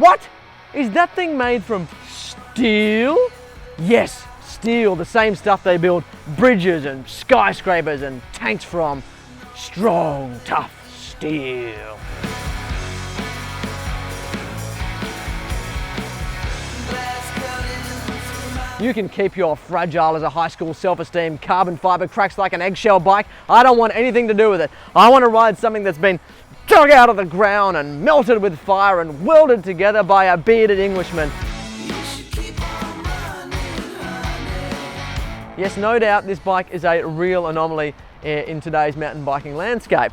What? Is that thing made from steel? Yes, steel, the same stuff they build bridges and skyscrapers and tanks from. Strong, tough steel. You can keep your fragile as a high school self-esteem carbon fiber cracks like an eggshell bike. I don't want anything to do with it. I want to ride something that's been dug out of the ground and melted with fire and welded together by a bearded Englishman. Yes, no doubt this bike is a real anomaly in today's mountain biking landscape.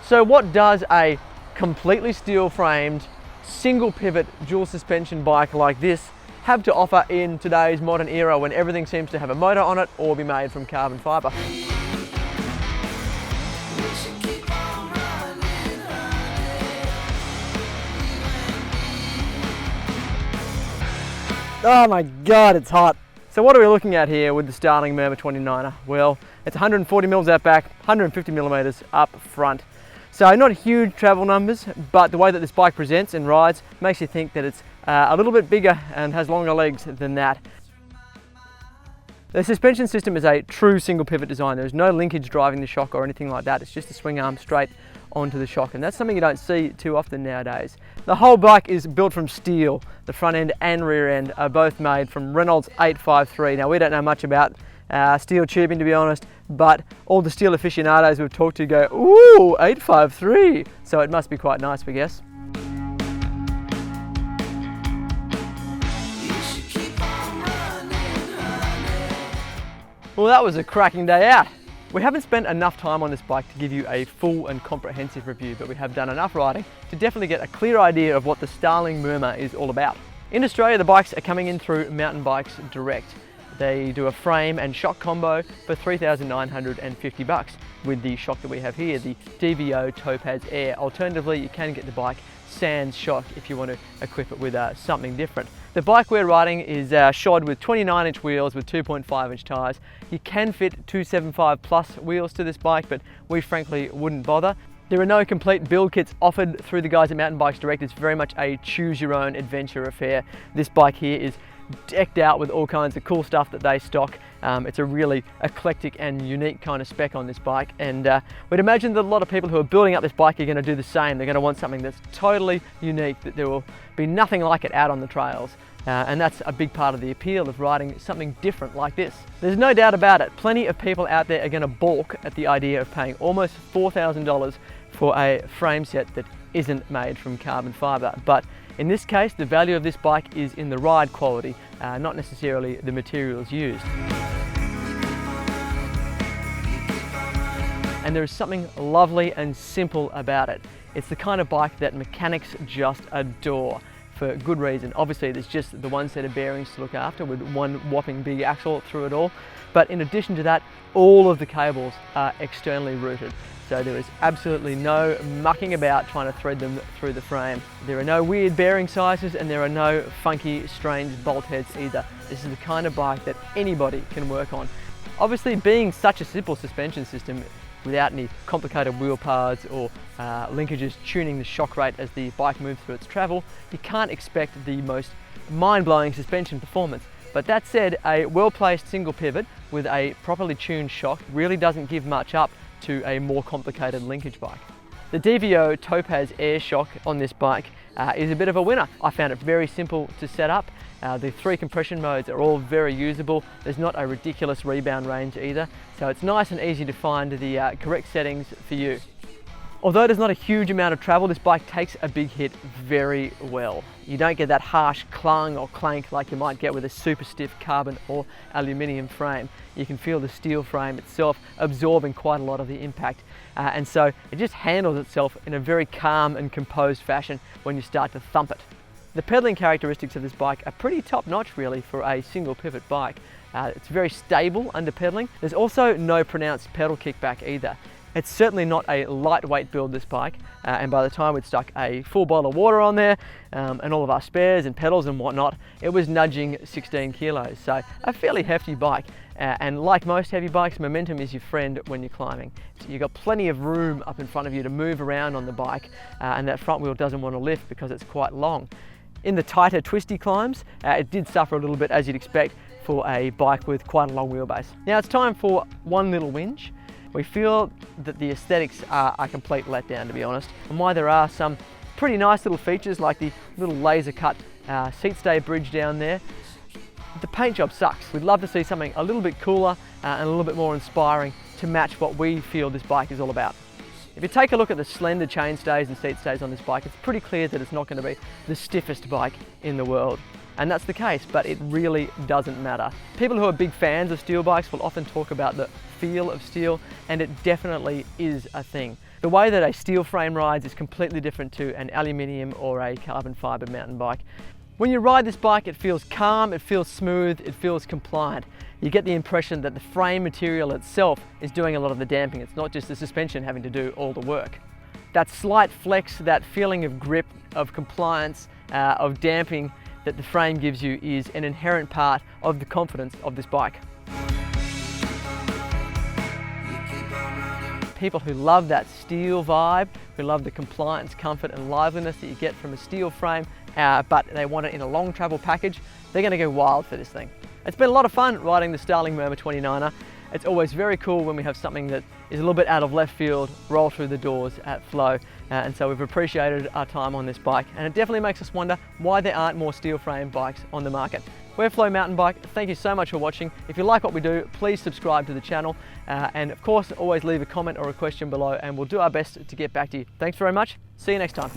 So what does a completely steel framed, single pivot, dual suspension bike like this have to offer in today's modern era when everything seems to have a motor on it or be made from carbon fiber? Oh my God, it's hot. So what are we looking at here with the Starling Murmur 29er? Well, it's 140 mils out back, 150 millimeters up front. So not huge travel numbers, but the way that this bike presents and rides makes you think that it's a little bit bigger and has longer legs than that. The suspension system is a true single pivot design. There's no linkage driving the shock or anything like that. It's just a swing arm straight onto the shock, and that's something you don't see too often nowadays. The whole bike is built from steel. The front end and rear end are both made from Reynolds 853. Now, we don't know much about steel tubing, to be honest, but all the steel aficionados we've talked to go, ooh, 853. So it must be quite nice, we guess. Well, that was a cracking day out. We haven't spent enough time on this bike to give you a full and comprehensive review, but we have done enough riding to definitely get a clear idea of what the Starling Murmur is all about. In Australia, the bikes are coming in through Mountain Bikes Direct. They do a frame and shock combo for $3,950 with the shock that we have here, the DVO Topaz Air. Alternatively, you can get the bike sans shock if you want to equip it with something different. The bike we're riding is shod with 29-inch wheels with 2.5-inch tyres. You can fit 275 plus wheels to this bike, but we frankly wouldn't bother. There are no complete build kits offered through the guys at Mountain Bikes Direct. It's very much a choose your own adventure affair. This bike here is decked out with all kinds of cool stuff that they stock. It's a really eclectic and unique kind of spec on this bike, and we'd imagine that a lot of people who are building up this bike are going to do the same. They're going to want something that's totally unique, that there will be nothing like it out on the trails. And that's a big part of the appeal of riding something different like this. There's no doubt about it. Plenty of people out there are going to balk at the idea of paying almost $4,000 for a frame set that isn't made from carbon fiber. But in this case, the value of this bike is in the ride quality, not necessarily the materials used. And there is something lovely and simple about it. It's the kind of bike that mechanics just adore, for good reason. Obviously, there's just the one set of bearings to look after with one whopping big axle through it all. But in addition to that, all of the cables are externally routed. So there is absolutely no mucking about trying to thread them through the frame. There are no weird bearing sizes, and there are no funky, strange bolt heads either. This is the kind of bike that anybody can work on. Obviously, being such a simple suspension system without any complicated wheel pads or linkages tuning the shock rate as the bike moves through its travel, you can't expect the most mind-blowing suspension performance. But that said, a well-placed single pivot with a properly tuned shock really doesn't give much up to a more complicated linkage bike. The DVO Topaz Air shock on this bike is a bit of a winner. I found it very simple to set up. The 3 compression modes are all very usable. There's not a ridiculous rebound range either, so it's nice and easy to find the correct settings for you. Although there's not a huge amount of travel, this bike takes a big hit very well. You don't get that harsh clung or clank like you might get with a super stiff carbon or aluminium frame. You can feel the steel frame itself absorbing quite a lot of the impact, and so it just handles itself in a very calm and composed fashion when you start to thump it. The pedaling characteristics of this bike are pretty top-notch really for a single pivot bike. It's very stable under pedaling. There's also no pronounced pedal kickback either. It's certainly not a lightweight build, this bike, and by the time we'd stuck a full bottle of water on there and all of our spares and pedals and whatnot, it was nudging 16 kilos, so a fairly hefty bike. And like most heavy bikes, momentum is your friend when you're climbing. So you've got plenty of room up in front of you to move around on the bike, and that front wheel doesn't want to lift because it's quite long. In the tighter twisty climbs, it did suffer a little bit, as you'd expect for a bike with quite a long wheelbase. Now it's time for one little whinge. We feel that the aesthetics are a complete letdown, to be honest, and while there are some pretty nice little features like the little laser cut seat stay bridge down there, the paint job sucks. We'd love to see something a little bit cooler and a little bit more inspiring to match what we feel this bike is all about. If you take a look at the slender chain stays and seat stays on this bike, it's pretty clear that it's not going to be the stiffest bike in the world. And that's the case, but it really doesn't matter. People who are big fans of steel bikes will often talk about the feel of steel, and it definitely is a thing. The way that a steel frame rides is completely different to an aluminium or a carbon fibre mountain bike. When you ride this bike, it feels calm, it feels smooth, it feels compliant. You get the impression that the frame material itself is doing a lot of the damping. It's not just the suspension having to do all the work. That slight flex, that feeling of grip, of compliance, of damping that the frame gives you is an inherent part of the confidence of this bike. People who love that steel vibe, who love the compliance, comfort and liveliness that you get from a steel frame, but they want it in a long travel package, they're going to go wild for this thing. It's been a lot of fun riding the Starling Murmur 29er. It's always very cool when we have something that is a little bit out of left field roll through the doors at Flow, and so we've appreciated our time on this bike, and it definitely makes us wonder why there aren't more steel frame bikes on the market. We're Flow Mountain Bike. Thank you so much for watching. If you like what we do, please subscribe to the channel, and of course always leave a comment or a question below and we'll do our best to get back to you. Thanks very much. See you next time.